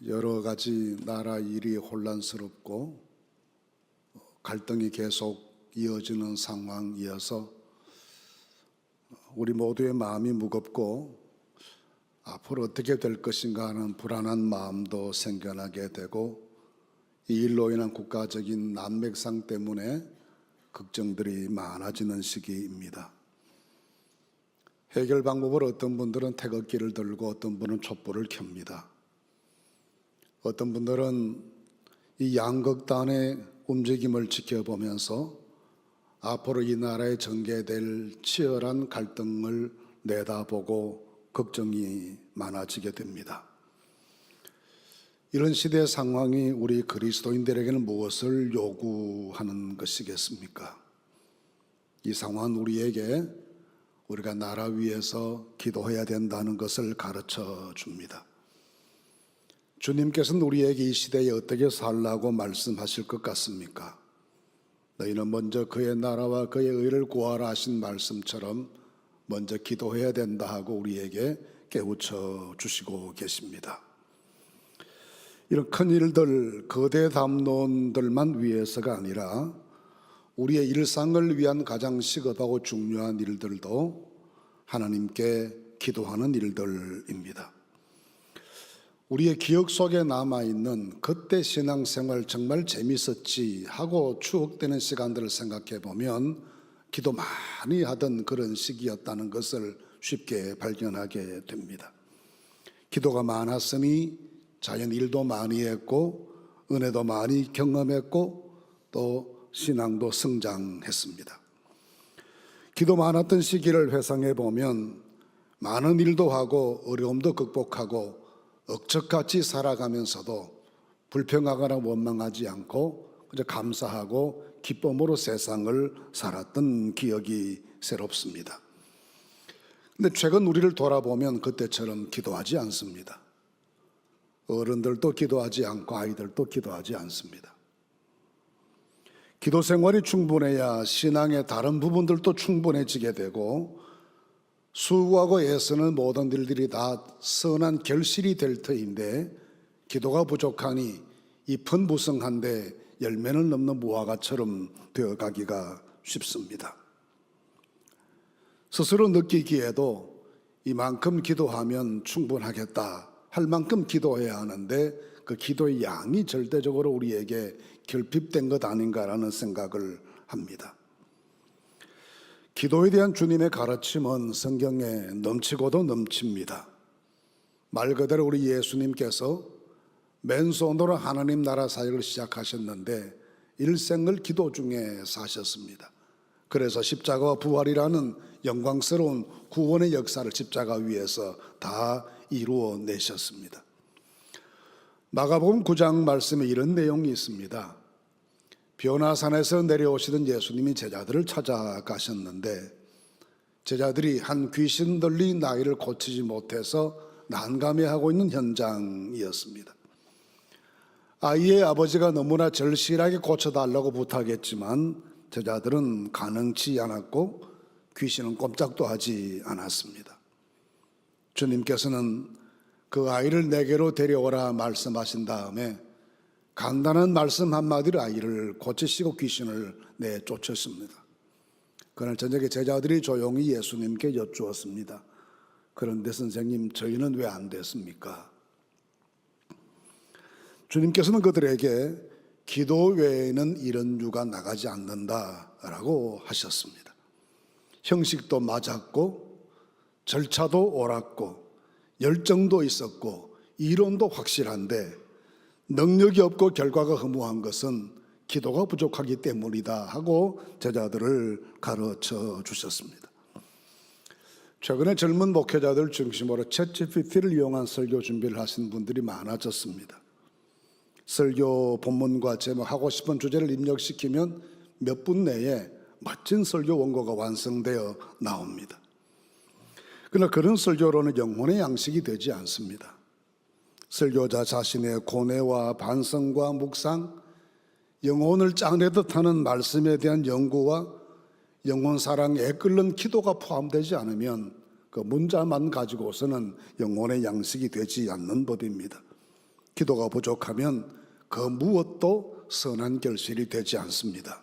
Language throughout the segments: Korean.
여러 가지 나라 일이 혼란스럽고 갈등이 계속 이어지는 상황이어서 우리 모두의 마음이 무겁고 앞으로 어떻게 될 것인가 하는 불안한 마음도 생겨나게 되고, 이 일로 인한 국가적인 난맥상 때문에 걱정들이 많아지는 시기입니다. 해결 방법을 어떤 분들은 태극기를 들고 어떤 분은 촛불을 켭니다. 어떤 분들은 이 양극단의 움직임을 지켜보면서 앞으로 이 나라에 전개될 치열한 갈등을 내다보고 걱정이 많아지게 됩니다. 이런 시대 상황이 우리 그리스도인들에게는 무엇을 요구하는 것이겠습니까? 이 상황은 우리에게 우리가 나라 위해서 기도해야 된다는 것을 가르쳐 줍니다. 주님께서는 우리에게 이 시대에 어떻게 살라고 말씀하실 것 같습니까? 너희는 먼저 그의 나라와 그의 의를 구하라 하신 말씀처럼 먼저 기도해야 된다 하고 우리에게 깨우쳐 주시고 계십니다. 이런 큰 일들, 거대 담론들만 위해서가 아니라 우리의 일상을 위한 가장 시급하고 중요한 일들도 하나님께 기도하는 일들입니다. 우리의 기억 속에 남아있는 그때 신앙생활 정말 재밌었지 하고 추억되는 시간들을 생각해 보면 기도 많이 하던 그런 시기였다는 것을 쉽게 발견하게 됩니다. 기도가 많았으니 자연 일도 많이 했고 은혜도 많이 경험했고 또 신앙도 성장했습니다. 기도 많았던 시기를 회상해 보면 많은 일도 하고 어려움도 극복하고 억척같이 살아가면서도 불평하거나 원망하지 않고 그저 감사하고 기쁨으로 세상을 살았던 기억이 새롭습니다. 근데 최근 우리를 돌아보면 그때처럼 기도하지 않습니다. 어른들도 기도하지 않고 아이들도 기도하지 않습니다. 기도 생활이 충분해야 신앙의 다른 부분들도 충분해지게 되고 수고하고 애쓰는 모든 일들이 다 선한 결실이 될 터인데, 기도가 부족하니 잎은 무성한데 열매는 없는 무화과처럼 되어가기가 쉽습니다. 스스로 느끼기에도 이만큼 기도하면 충분하겠다 할 만큼 기도해야 하는데 그 기도의 양이 절대적으로 우리에게 결핍된 것 아닌가라는 생각을 합니다. 기도에 대한 주님의 가르침은 성경에 넘치고도 넘칩니다. 말 그대로 우리 예수님께서 맨손으로 하나님 나라 사역을 시작하셨는데 일생을 기도 중에 사셨습니다. 그래서 십자가와 부활이라는 영광스러운 구원의 역사를 십자가 위에서 다 이루어내셨습니다. 마가복음 9장 말씀에 이런 내용이 있습니다. 변화산에서 내려오시던 예수님이 제자들을 찾아가셨는데 제자들이 한 귀신 들린 아이를 고치지 못해서 난감해하고 있는 현장이었습니다. 아이의 아버지가 너무나 절실하게 고쳐달라고 부탁했지만 제자들은 가능치 않았고 귀신은 꼼짝도 하지 않았습니다. 주님께서는 그 아이를 내게로 데려오라 말씀하신 다음에 간단한 말씀 한마디로 아이를 고치시고 귀신을 내쫓았습니다. 그날 저녁에 제자들이 조용히 예수님께 여쭈었습니다. 그런데 선생님, 저희는 왜 안 됐습니까? 주님께서는 그들에게 기도 외에는 이런 유가 나가지 않는다라고 하셨습니다. 형식도 맞았고 절차도 옳았고 열정도 있었고 이론도 확실한데 능력이 없고 결과가 허무한 것은 기도가 부족하기 때문이다 하고 제자들을 가르쳐 주셨습니다. 최근에 젊은 목회자들 중심으로 챗GPT를 이용한 설교 준비를 하신 분들이 많아졌습니다. 설교 본문과 제목, 하고 싶은 주제를 입력시키면 몇 분 내에 멋진 설교 원고가 완성되어 나옵니다. 그러나 그런 설교로는 영혼의 양식이 되지 않습니다. 설교자 자신의 고뇌와 반성과 묵상, 영혼을 짜내듯 하는 말씀에 대한 연구와 영혼 사랑에 애끓는 기도가 포함되지 않으면 그 문자만 가지고서는 영혼의 양식이 되지 않는 법입니다. 기도가 부족하면 그 무엇도 선한 결실이 되지 않습니다.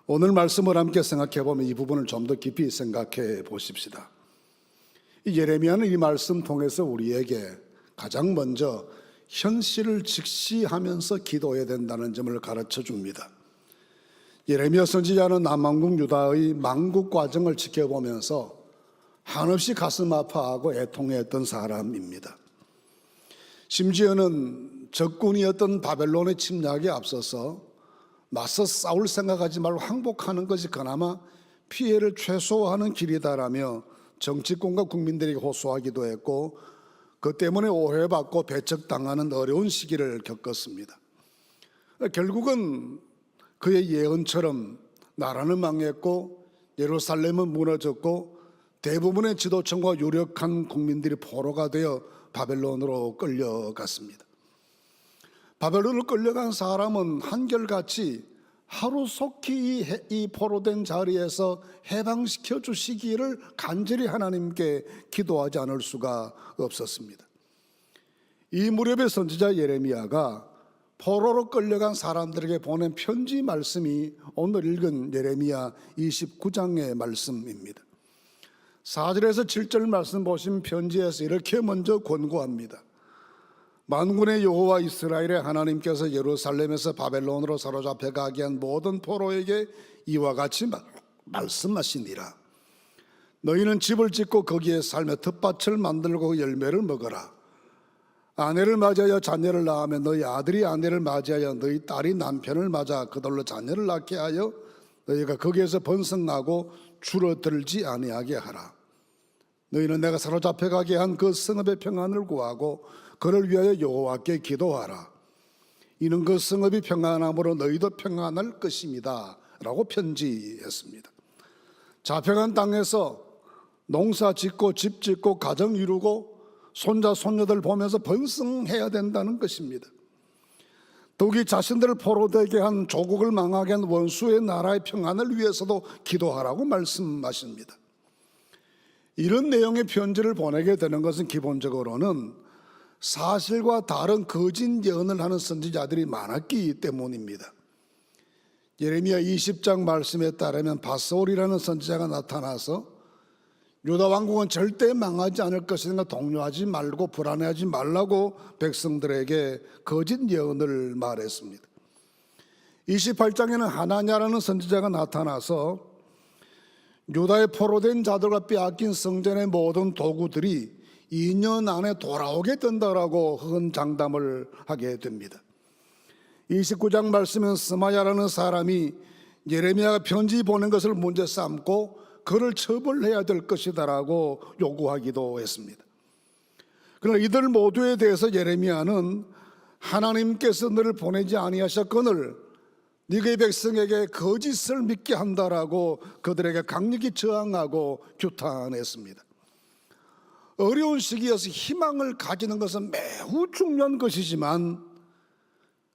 오늘 말씀을 함께 생각해 보면 이 부분을 좀 더 깊이 생각해 보십시다. 예레미야는 이 말씀 통해서 우리에게 가장 먼저 현실을 직시하면서 기도해야 된다는 점을 가르쳐 줍니다. 예레미야 선지자는 남왕국 유다의 망국 과정을 지켜보면서 한없이 가슴 아파하고 애통했던 사람입니다. 심지어는 적군이었던 바벨론의 침략에 앞서서 맞서 싸울 생각하지 말고 항복하는 것이 그나마 피해를 최소화하는 길이다라며 정치권과 국민들에게 호소하기도 했고, 그 때문에 오해받고 배척당하는 어려운 시기를 겪었습니다. 결국은 그의 예언처럼 나라는 망했고 예루살렘은 무너졌고 대부분의 지도층과 유력한 국민들이 포로가 되어 바벨론으로 끌려갔습니다. 바벨론으로 끌려간 사람은 한결같이 하루속히 이 포로된 자리에서 해방시켜 주시기를 간절히 하나님께 기도하지 않을 수가 없었습니다. 이 무렵의 선지자 예레미야가 포로로 끌려간 사람들에게 보낸 편지 말씀이 오늘 읽은 예레미야 29장의 말씀입니다. 4절에서 7절 말씀 보시면 편지에서 이렇게 먼저 권고합니다. 만군의 여호와 이스라엘의 하나님께서 예루살렘에서 바벨론으로 사로잡혀 가게 한 모든 포로에게 이와 같이 말씀하시니라. 너희는 집을 짓고 거기에 살며 텃밭을 만들고 열매를 먹어라. 아내를 맞이하여 자녀를 낳으며 너희 아들이 아내를 맞이하여 너희 딸이 남편을 맞아 그들로 자녀를 낳게 하여 너희가 거기에서 번성하고 줄어들지 아니하게 하라. 너희는 내가 사로잡혀 가게 한 그 성읍의 평안을 구하고 그를 위하여 여호와께 기도하라. 이는 그 성읍이 평안함으로 너희도 평안할 것입니다 라고 편지했습니다. 잡혀간 땅에서 농사 짓고 집 짓고 가정 이루고 손자 손녀들 보면서 번성해야 된다는 것입니다. 더욱이 자신들을 포로되게 한 조국을 망하게 한 원수의 나라의 평안을 위해서도 기도하라고 말씀하십니다. 이런 내용의 편지를 보내게 되는 것은 기본적으로는 사실과 다른 거짓 예언을 하는 선지자들이 많았기 때문입니다. 예레미야 20장 말씀에 따르면 바스올이라는 선지자가 나타나서 유다 왕국은 절대 망하지 않을 것이니까 동요하지 말고 불안해하지 말라고 백성들에게 거짓 예언을 말했습니다. 28장에는 하나냐라는 선지자가 나타나서 유다의 포로된 자들과 빼앗긴 성전의 모든 도구들이 2년 안에 돌아오게 된다라고 흥장담을 하게 됩니다. 29장 말씀은 스마야라는 사람이 예레미야가 편지 보낸 것을 문제 삼고 그를 처벌해야 될 것이다라고 요구하기도 했습니다. 그러나 이들 모두에 대해서 예레미야는 하나님께서 너를 보내지 아니하셨거늘 네가 이 백성에게 거짓을 믿게 한다라고 그들에게 강력히 저항하고 규탄했습니다. 어려운 시기에서 희망을 가지는 것은 매우 중요한 것이지만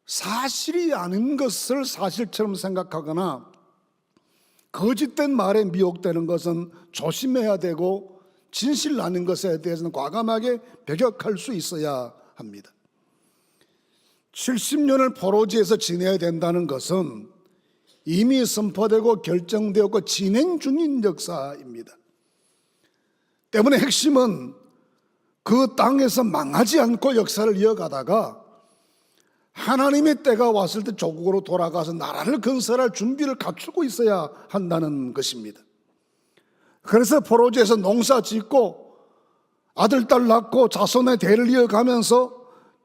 사실이 아닌 것을 사실처럼 생각하거나 거짓된 말에 미혹되는 것은 조심해야 되고 진실 아닌 것에 대해서는 과감하게 배격할 수 있어야 합니다. 70년을 포로지에서 지내야 된다는 것은 이미 선포되고 결정되었고 진행 중인 역사입니다. 때문에 핵심은 그 땅에서 망하지 않고 역사를 이어가다가 하나님의 때가 왔을 때 조국으로 돌아가서 나라를 건설할 준비를 갖추고 있어야 한다는 것입니다. 그래서 포로지에서 농사 짓고 아들, 딸 낳고 자손의 대를 이어가면서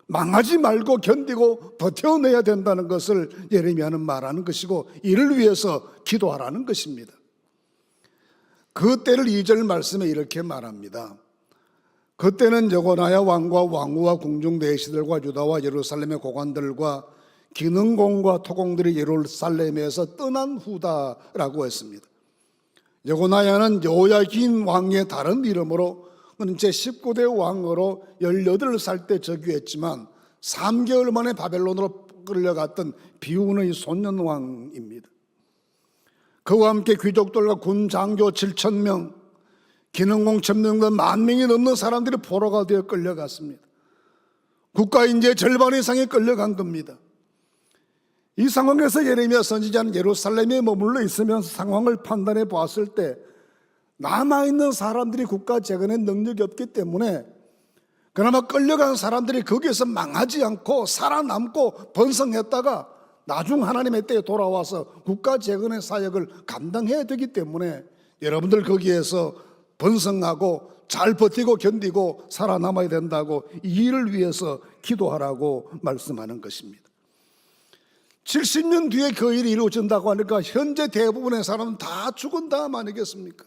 망하지 말고 견디고 버텨내야 된다는 것을 예레미야는 말하는 것이고 이를 위해서 기도하라는 것입니다. 그 때를 2절 말씀에 이렇게 말합니다. 그때는 여고나야 왕과 왕후와 궁중 내시들과 유다와 예루살렘의 고관들과 기능공과 토공들이 예루살렘에서 떠난 후다라고 했습니다. 여고나야는 여호야긴 왕의 다른 이름으로 제19대 왕으로 18살 때 즉위했지만 3개월 만에 바벨론으로 끌려갔던 비운의 소년왕입니다. 그와 함께 귀족들과 군 장교 7,000명, 기능공 1,000명 등 10,000명이 넘는 사람들이 포로가 되어 끌려갔습니다. 국가인재 절반 이상이 끌려간 겁니다. 이 상황에서 예레미야 선지자는 예루살렘에 머물러 있으면서 상황을 판단해 보았을 때 남아있는 사람들이 국가 재건에 능력이 없기 때문에 그나마 끌려간 사람들이 거기에서 망하지 않고 살아남고 번성했다가 나중 하나님의 때에 돌아와서 국가 재건의 사역을 감당해야 되기 때문에 여러분들 거기에서 번성하고 잘 버티고 견디고 살아남아야 된다고 이 일을 위해서 기도하라고 말씀하는 것입니다. 70년 뒤에 그 일이 이루어진다고 하니까 현재 대부분의 사람은 다 죽은 다음 아니겠습니까?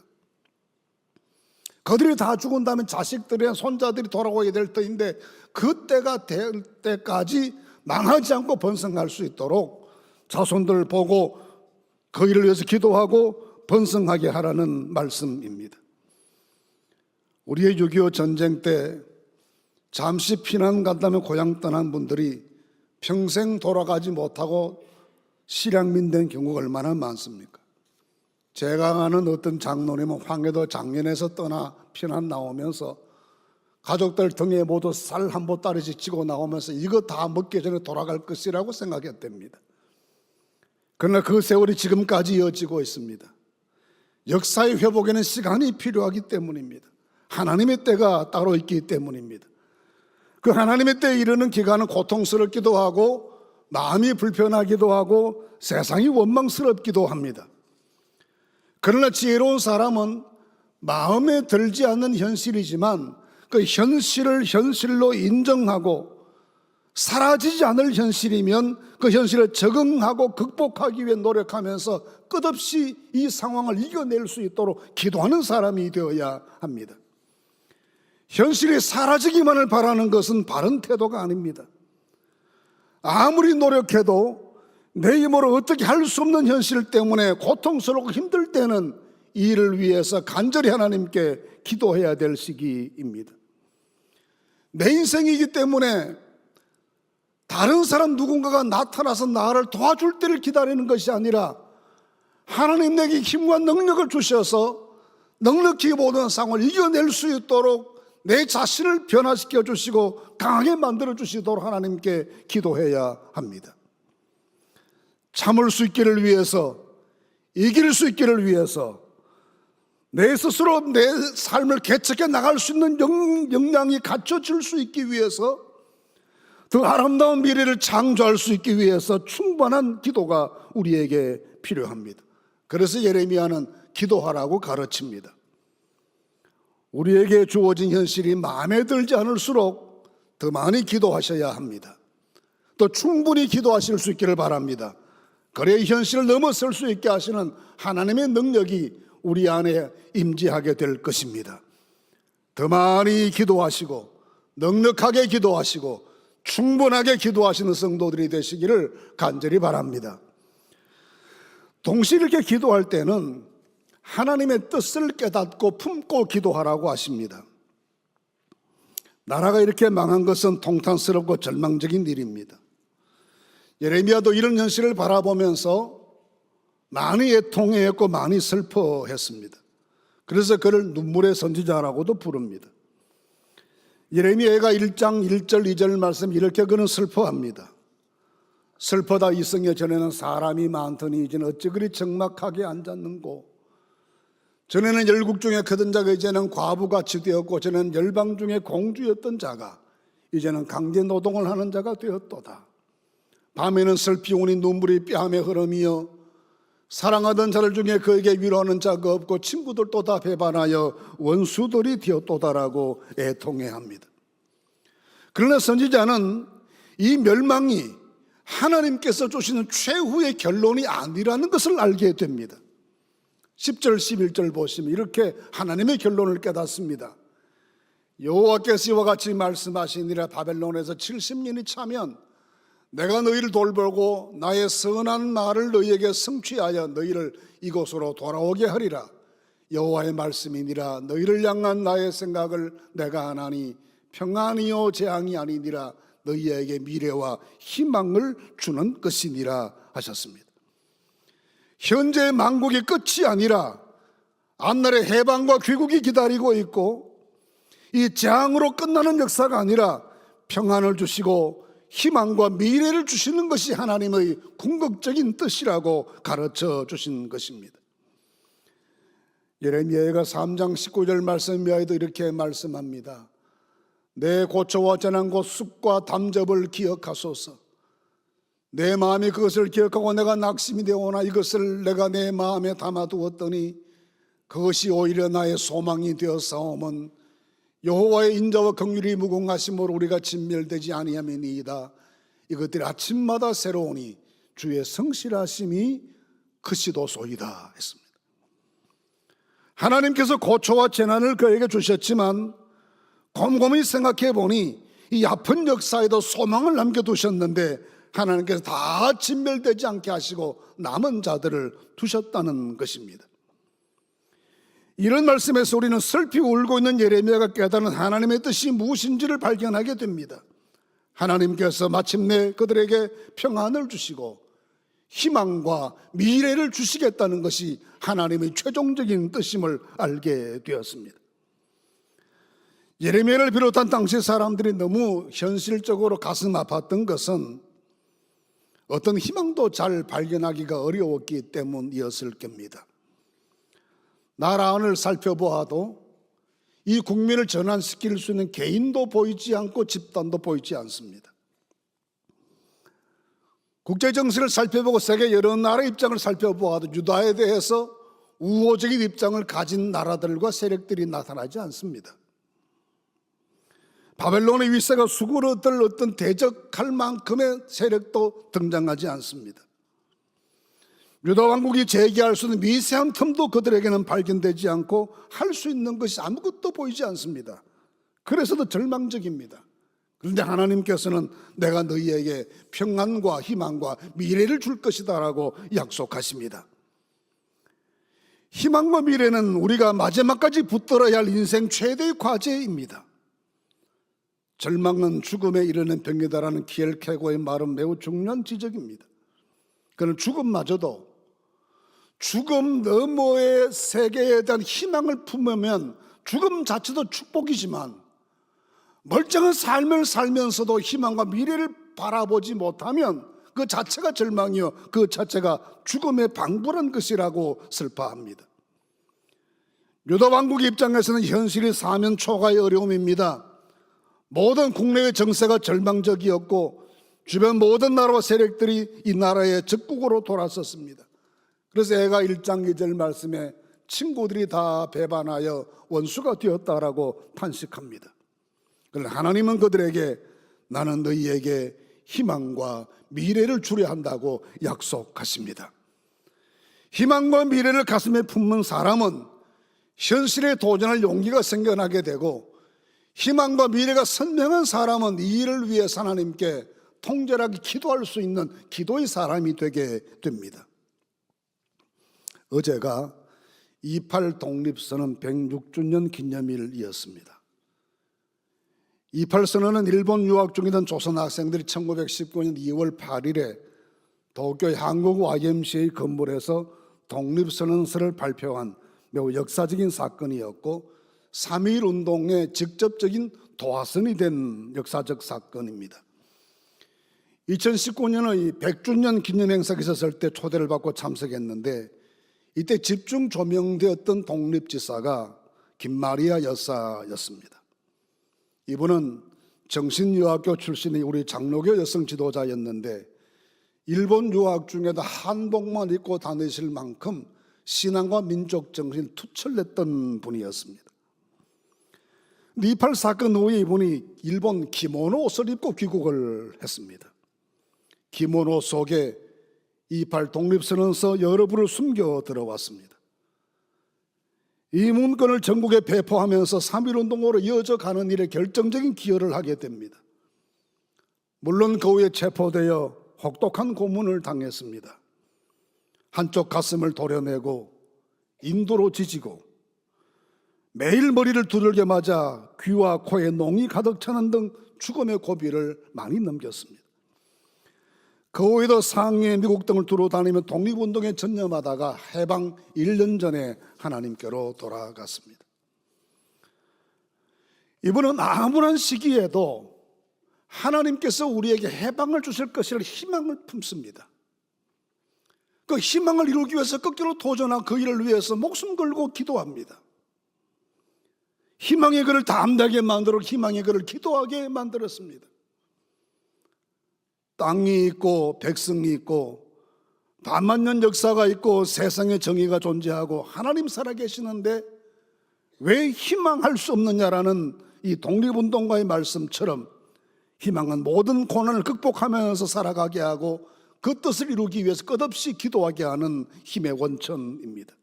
그들이 다 죽은 다음에 자식들이나 손자들이 돌아오게 될 터인데 그때가 될 때까지 망하지 않고 번성할 수 있도록 자손들 보고 그 일을 위해서 기도하고 번성하게 하라는 말씀입니다. 우리의 6.25 전쟁 때 잠시 피난 간다면 고향 떠난 분들이 평생 돌아가지 못하고 실향민 된 경우가 얼마나 많습니까? 제가 아는 어떤 장로님은 황해도 장년에서 떠나 피난 나오면서 가족들 등에 모두 쌀 한 보따리씩 지고 나오면서 이거 다 먹기 전에 돌아갈 것이라고 생각했답니다. 그러나 그 세월이 지금까지 이어지고 있습니다. 역사의 회복에는 시간이 필요하기 때문입니다. 하나님의 때가 따로 있기 때문입니다. 그 하나님의 때에 이르는 기간은 고통스럽기도 하고 마음이 불편하기도 하고 세상이 원망스럽기도 합니다. 그러나 지혜로운 사람은 마음에 들지 않는 현실이지만 그 현실을 현실로 인정하고 사라지지 않을 현실이면 그 현실에 적응하고 극복하기 위해 노력하면서 끝없이 이 상황을 이겨낼 수 있도록 기도하는 사람이 되어야 합니다. 현실이 사라지기만을 바라는 것은 바른 태도가 아닙니다. 아무리 노력해도 내 힘으로 어떻게 할 수 없는 현실 때문에 고통스럽고 힘들 때는 이 일을 위해서 간절히 하나님께 기도해야 될 시기입니다. 내 인생이기 때문에 다른 사람 누군가가 나타나서 나를 도와줄 때를 기다리는 것이 아니라 하나님 내게 힘과 능력을 주셔서 넉넉히 모든 상황을 이겨낼 수 있도록 내 자신을 변화시켜 주시고 강하게 만들어 주시도록 하나님께 기도해야 합니다. 참을 수 있기를 위해서, 이길 수 있기를 위해서, 내 스스로 내 삶을 개척해 나갈 수 있는 역량이 갖춰질 수 있기 위해서, 더 아름다운 미래를 창조할 수 있기 위해서 충분한 기도가 우리에게 필요합니다. 그래서 예레미야는 기도하라고 가르칩니다. 우리에게 주어진 현실이 마음에 들지 않을수록 더 많이 기도하셔야 합니다. 또 충분히 기도하실 수 있기를 바랍니다. 그래야 현실을 넘어설 수 있게 하시는 하나님의 능력이 우리 안에 임재하게 될 것입니다. 더 많이 기도하시고 넉넉하게 기도하시고 충분하게 기도하시는 성도들이 되시기를 간절히 바랍니다. 동시에 이렇게 기도할 때는 하나님의 뜻을 깨닫고 품고 기도하라고 하십니다. 나라가 이렇게 망한 것은 통탄스럽고 절망적인 일입니다. 예레미야도 이런 현실을 바라보면서 많이 애통했고 많이 슬퍼했습니다. 그래서 그를 눈물의 선지자라고도 부릅니다. 예레미야가 1장 1절 2절 말씀 이렇게 그는 슬퍼합니다. 슬퍼다 이성에 전에는 사람이 많더니 이제는 어찌 그리 적막하게 앉았는고. 전에는 열국 중에 크던 자가 이제는 과부같이 되었고, 전에는 열방 중에 공주였던 자가 이제는 강제 노동을 하는 자가 되었도다. 밤에는 슬피 우니 눈물이 뺨에 흐름이여 사랑하던 자들 중에 그에게 위로하는 자가 없고 친구들도 다 배반하여 원수들이 되었도다라고 애통해합니다. 그러나 선지자는 이 멸망이 하나님께서 주시는 최후의 결론이 아니라는 것을 알게 됩니다. 10절 11절 보시면 이렇게 하나님의 결론을 깨닫습니다. 여호와께서 이와 같이 말씀하시니라. 바벨론에서 70년이 차면 내가 너희를 돌보고 나의 선한 말을 너희에게 성취하여 너희를 이곳으로 돌아오게 하리라. 여호와의 말씀이니라. 너희를 향한 나의 생각을 내가 하나니 평안이요 재앙이 아니니라. 너희에게 미래와 희망을 주는 것이니라 하셨습니다. 현재 만국의 끝이 아니라 앞날의 해방과 귀국이 기다리고 있고, 이 재앙으로 끝나는 역사가 아니라 평안을 주시고 희망과 미래를 주시는 것이 하나님의 궁극적인 뜻이라고 가르쳐 주신 것입니다. 예레미야가 3장 19절 말씀에도 이렇게 말씀합니다. 내 고초와 재난 곧 쑥과 담접을 기억하소서. 내 마음이 그것을 기억하고 내가 낙심이 되오나 이것을 내가 내 마음에 담아두었더니 그것이 오히려 나의 소망이 되었사오면 여호와의 인자와 긍휼이 무궁하심으로 우리가 진멸되지 아니함이니이다. 이것들이 아침마다 새로우니 주의 성실하심이 크시도소이다 했습니다. 하나님께서 고초와 재난을 그에게 주셨지만 곰곰이 생각해 보니 이 아픈 역사에도 소망을 남겨두셨는데 하나님께서 다 진멸되지 않게 하시고 남은 자들을 두셨다는 것입니다. 이런 말씀에서 우리는 슬피 울고 있는 예레미야가 깨달은 하나님의 뜻이 무엇인지를 발견하게 됩니다. 하나님께서 마침내 그들에게 평안을 주시고 희망과 미래를 주시겠다는 것이 하나님의 최종적인 뜻임을 알게 되었습니다. 예레미야를 비롯한 당시 사람들이 너무 현실적으로 가슴 아팠던 것은 어떤 희망도 잘 발견하기가 어려웠기 때문이었을 겁니다. 나라 안을 살펴보아도 이 국민을 전환시킬 수 있는 개인도 보이지 않고 집단도 보이지 않습니다. 국제정세를 살펴보고 세계 여러 나라의 입장을 살펴보아도 유다에 대해서 우호적인 입장을 가진 나라들과 세력들이 나타나지 않습니다. 바벨론의 위세가 수그러들 어떤 대적할 만큼의 세력도 등장하지 않습니다. 유다 왕국이 제기할 수 있는 미세한 틈도 그들에게는 발견되지 않고 할 수 있는 것이 아무것도 보이지 않습니다. 그래서 더 절망적입니다. 그런데 하나님께서는 내가 너희에게 평안과 희망과 미래를 줄 것이다 라고 약속하십니다. 희망과 미래는 우리가 마지막까지 붙들어야 할 인생 최대의 과제입니다. 절망은 죽음에 이르는 병이다라는 키엘케고의 말은 매우 중요한 지적입니다. 그는 죽음마저도 죽음 너머의 세계에 대한 희망을 품으면 죽음 자체도 축복이지만 멀쩡한 삶을 살면서도 희망과 미래를 바라보지 못하면 그 자체가 절망이요 그 자체가 죽음의 방불한 것이라고 슬퍼합니다. 유다 왕국의 입장에서는 현실이 사면 초가의 어려움입니다. 모든 국내의 정세가 절망적이었고 주변 모든 나라와 세력들이 이 나라의 적국으로 돌았었습니다. 그래서 애가 1장 2절 말씀에 친구들이 다 배반하여 원수가 되었다라고 탄식합니다. 그러나 하나님은 그들에게 나는 너희에게 희망과 미래를 주려 한다고 약속하십니다. 희망과 미래를 가슴에 품는 사람은 현실에 도전할 용기가 생겨나게 되고 희망과 미래가 선명한 사람은 이 일을 위해서 하나님께 통절하게 기도할 수 있는 기도의 사람이 되게 됩니다. 어제가 28 독립선언 106주년 기념일이었습니다. 28 선언은 일본 유학 중이던 조선 학생들이 1919년 2월 8일에 도쿄의 한국 YMCA 건물에서 독립선언서를 발표한 매우 역사적인 사건이었고 3.1 운동의 직접적인 도화선이 된 역사적 사건입니다. 2019년의 100주년 기념행사가 있었을 때 초대를 받고 참석했는데 이때 집중 조명되었던 독립지사가 김마리아 여사였습니다. 이분은 정신유학교 출신의 우리 장로교 여성 지도자였는데 일본 유학 중에도 한복만 입고 다니실 만큼 신앙과 민족 정신이 투철했던 분이었습니다. 28 사건 후에 이분이 일본 기모노 옷을 입고 귀국을 했습니다. 기모노 속에 28 독립선언서 여러 부를 숨겨 들어왔습니다. 이 문건을 전국에 배포하면서 3.1운동으로 이어져 가는 일에 결정적인 기여를 하게 됩니다. 물론 그 후에 체포되어 혹독한 고문을 당했습니다. 한쪽 가슴을 도려내고 인도로 지지고 매일 머리를 두들겨 맞아 귀와 코에 농이 가득 차는 등 죽음의 고비를 많이 넘겼습니다. 그 후에도 상해, 미국 등을 두루 다니며 독립운동에 전념하다가 해방 1년 전에 하나님께로 돌아갔습니다. 이분은 아무런 시기에도 하나님께서 우리에게 해방을 주실 것이라는 희망을 품습니다. 그 희망을 이루기 위해서 끝길로 도전한 그 일을 위해서 목숨 걸고 기도합니다. 희망의 글을 담대하게 만들어 희망의 글을 기도하게 만들었습니다. 땅이 있고 백성이 있고 반만년 역사가 있고 세상에 정의가 존재하고 하나님 살아계시는데 왜 희망할 수 없느냐라는 이 독립운동가의 말씀처럼 희망은 모든 고난을 극복하면서 살아가게 하고 그 뜻을 이루기 위해서 끝없이 기도하게 하는 힘의 원천입니다.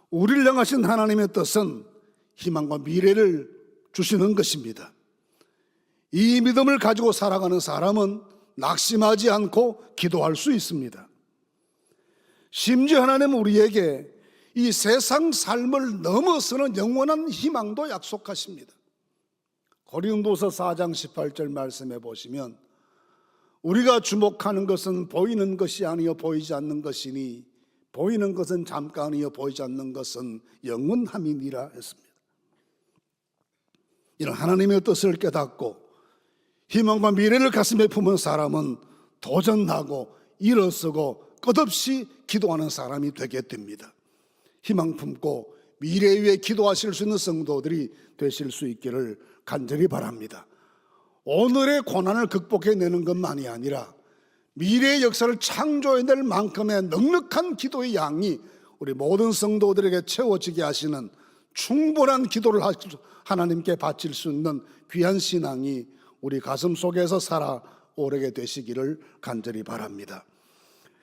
우리를 향하신 하나님의 뜻은 희망과 미래를 주시는 것입니다. 이 믿음을 가지고 살아가는 사람은 낙심하지 않고 기도할 수 있습니다. 심지어 하나님은 우리에게 이 세상 삶을 넘어서는 영원한 희망도 약속하십니다. 고린도서 4장 18절 말씀해 보시면 우리가 주목하는 것은 보이는 것이 아니요 보이지 않는 것이니 보이는 것은 잠깐이요 보이지 않는 것은 영원함이니라 했습니다. 이런 하나님의 뜻을 깨닫고 희망과 미래를 가슴에 품은 사람은 도전하고 일어서고 끝없이 기도하는 사람이 되게 됩니다. 희망 품고 미래 위에 기도하실 수 있는 성도들이 되실 수 있기를 간절히 바랍니다. 오늘의 고난을 극복해내는 것만이 아니라 미래의 역사를 창조해낼 만큼의 넉넉한 기도의 양이 우리 모든 성도들에게 채워지게 하시는 충분한 기도를 하나님께 바칠 수 있는 귀한 신앙이 우리 가슴 속에서 살아오르게 되시기를 간절히 바랍니다.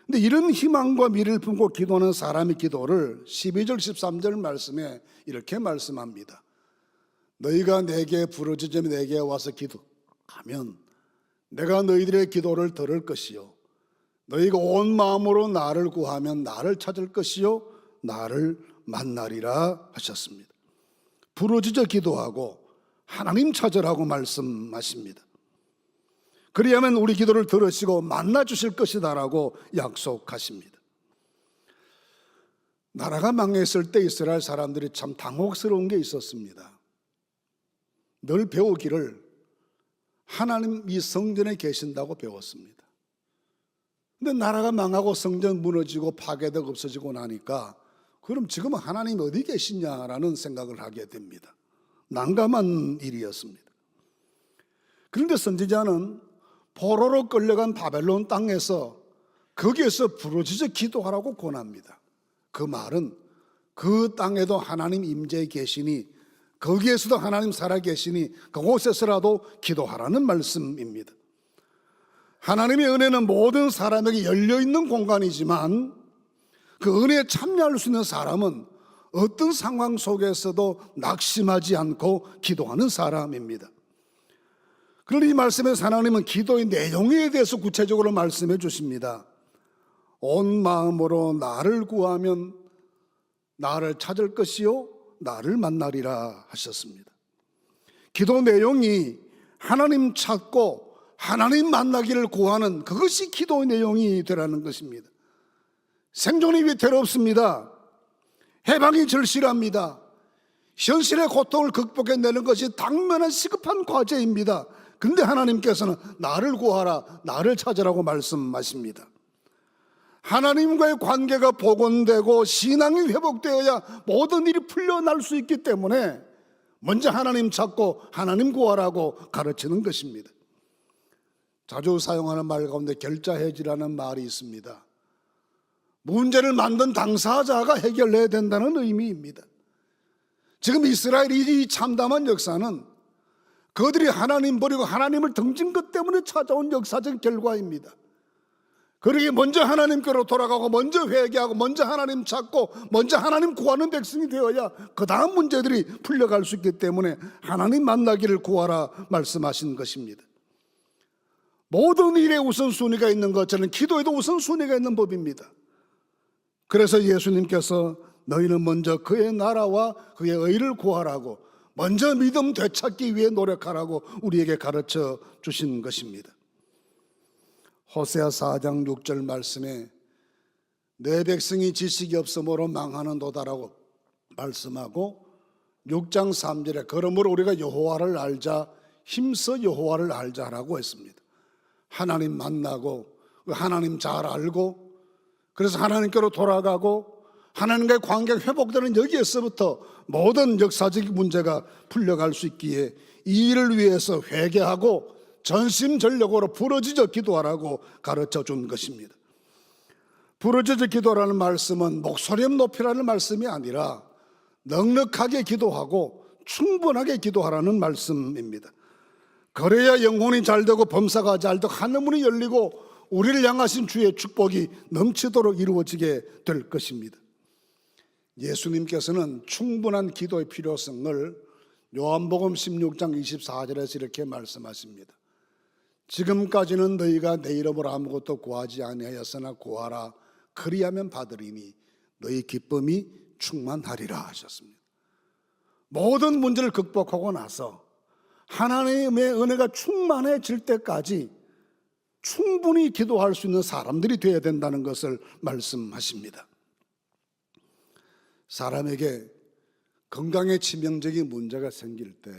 근데 이런 희망과 미래를 품고 기도하는 사람의 기도를 12절 13절 말씀에 이렇게 말씀합니다. 너희가 내게 부르짖으며 내게 와서 기도하면 내가 너희들의 기도를 들을 것이요 너희가 온 마음으로 나를 구하면 나를 찾을 것이요 나를 만나리라 하셨습니다. 부르짖어 기도하고 하나님 찾으라고 말씀하십니다. 그리하면 우리 기도를 들으시고 만나 주실 것이다라고 약속하십니다. 나라가 망했을 때 이스라엘 사람들이 참 당혹스러운 게 있었습니다. 늘 배우기를 하나님 이 성전에 계신다고 배웠습니다. 근데 나라가 망하고 성전 무너지고 파괴되고 없어지고 나니까 그럼 지금 하나님 어디 계시냐라는 생각을 하게 됩니다. 난감한 일이었습니다. 그런데 선지자는 포로로 끌려간 바벨론 땅에서 거기에서 부르짖어 기도하라고 권합니다. 그 말은 그 땅에도 하나님 임재 계시니 거기에서도 하나님 살아계시니 그곳에서라도 기도하라는 말씀입니다. 하나님의 은혜는 모든 사람에게 열려있는 공간이지만 그 은혜에 참여할 수 있는 사람은 어떤 상황 속에서도 낙심하지 않고 기도하는 사람입니다. 그런데 이 말씀에서 하나님은 기도의 내용에 대해서 구체적으로 말씀해 주십니다. 온 마음으로 나를 구하면 나를 찾을 것이요 나를 만나리라 하셨습니다. 기도 내용이 하나님 찾고 하나님 만나기를 구하는 그것이 기도의 내용이 되라는 것입니다. 생존이 위태롭습니다. 해방이 절실합니다. 현실의 고통을 극복해내는 것이 당면한 시급한 과제입니다. 그런데 하나님께서는 나를 구하라, 나를 찾으라고 말씀하십니다. 하나님과의 관계가 복원되고 신앙이 회복되어야 모든 일이 풀려날 수 있기 때문에 먼저 하나님 찾고 하나님 구하라고 가르치는 것입니다. 자주 사용하는 말 가운데 결자해지라는 말이 있습니다. 문제를 만든 당사자가 해결해야 된다는 의미입니다. 지금 이스라엘이 이 참담한 역사는 그들이 하나님 버리고 하나님을 등진 것 때문에 찾아온 역사적 결과입니다. 그러기에 먼저 하나님께로 돌아가고 먼저 회개하고 먼저 하나님 찾고 먼저 하나님 구하는 백성이 되어야 그 다음 문제들이 풀려갈 수 있기 때문에 하나님 만나기를 구하라 말씀하신 것입니다. 모든 일에 우선순위가 있는 것처럼 기도에도 우선순위가 있는 법입니다. 그래서 예수님께서 너희는 먼저 그의 나라와 그의 의를 구하라고 먼저 믿음 되찾기 위해 노력하라고 우리에게 가르쳐 주신 것입니다. 호세아 4장 6절 말씀에 내 백성이 지식이 없으므로 망하는도다라고 말씀하고 6장 3절에 그러므로 우리가 여호와를 알자 힘써 여호와를 알자라고 했습니다. 하나님 만나고 하나님 잘 알고 그래서 하나님께로 돌아가고 하나님과의 관계가 회복되는 여기에서부터 모든 역사적 문제가 풀려갈 수 있기에 이 일을 위해서 회개하고 전심전력으로 부르짖어 기도하라고 가르쳐 준 것입니다. 부르짖어 기도라는 말씀은 목소리 높이라는 말씀이 아니라 넉넉하게 기도하고 충분하게 기도하라는 말씀입니다. 그래야 영혼이 잘되고 범사가 잘되고 하늘문이 열리고 우리를 향하신 주의 축복이 넘치도록 이루어지게 될 것입니다. 예수님께서는 충분한 기도의 필요성을 요한복음 16장 24절에서 이렇게 말씀하십니다. 지금까지는 너희가 내 이름으로 아무것도 구하지 아니하였으나 구하라 그리하면 받으리니 너희 기쁨이 충만하리라 하셨습니다. 모든 문제를 극복하고 나서 하나님의 은혜가 충만해질 때까지 충분히 기도할 수 있는 사람들이 되어야 된다는 것을 말씀하십니다. 사람에게 건강에 치명적인 문제가 생길 때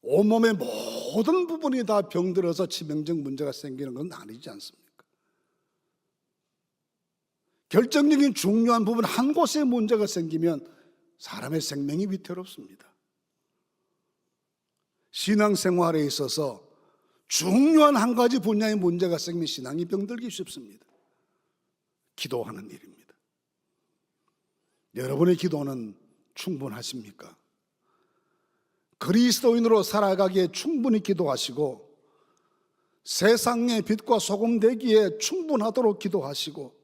온몸의 모든 부분이 다 병들어서 치명적 문제가 생기는 건 아니지 않습니까? 결정적인 중요한 부분 한 곳에 문제가 생기면 사람의 생명이 위태롭습니다. 신앙생활에 있어서 중요한 한 가지 분야의 문제가 생기면 신앙이 병들기 쉽습니다. 기도하는 일입니다. 여러분의 기도는 충분하십니까? 그리스도인으로 살아가기에 충분히 기도하시고 세상의 빛과 소금 되기에 충분하도록 기도하시고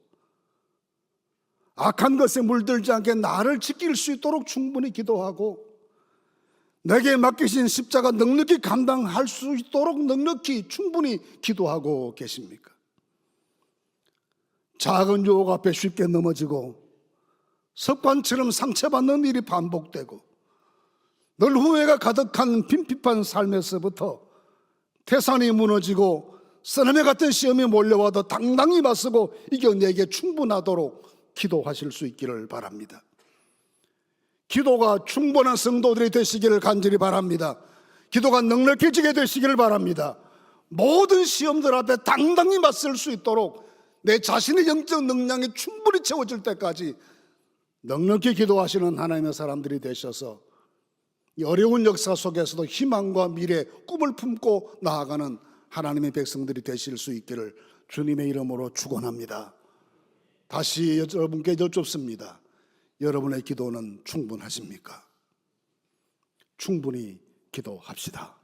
악한 것에 물들지 않게 나를 지킬 수 있도록 충분히 기도하고 내게 맡기신 십자가 넉넉히 감당할 수 있도록 넉넉히 충분히 기도하고 계십니까? 작은 유혹 앞에 쉽게 넘어지고 습관처럼 상처받는 일이 반복되고 늘 후회가 가득한 빈핍한 삶에서부터 태산이 무너지고 쓰나미 같은 시험이 몰려와도 당당히 맞서고 이겨내기에 충분하도록 기도하실 수 있기를 바랍니다. 기도가 충분한 성도들이 되시기를 간절히 바랍니다. 기도가 넉넉해지게 되시기를 바랍니다. 모든 시험들 앞에 당당히 맞설 수 있도록 내 자신의 영적 능력이 충분히 채워질 때까지 넉넉히 기도하시는 하나님의 사람들이 되셔서 이 어려운 역사 속에서도 희망과 미래, 꿈을 품고 나아가는 하나님의 백성들이 되실 수 있기를 주님의 이름으로 축원합니다. 다시 여러분께 여쭙습니다. 여러분의 기도는 충분하십니까? 충분히 기도합시다.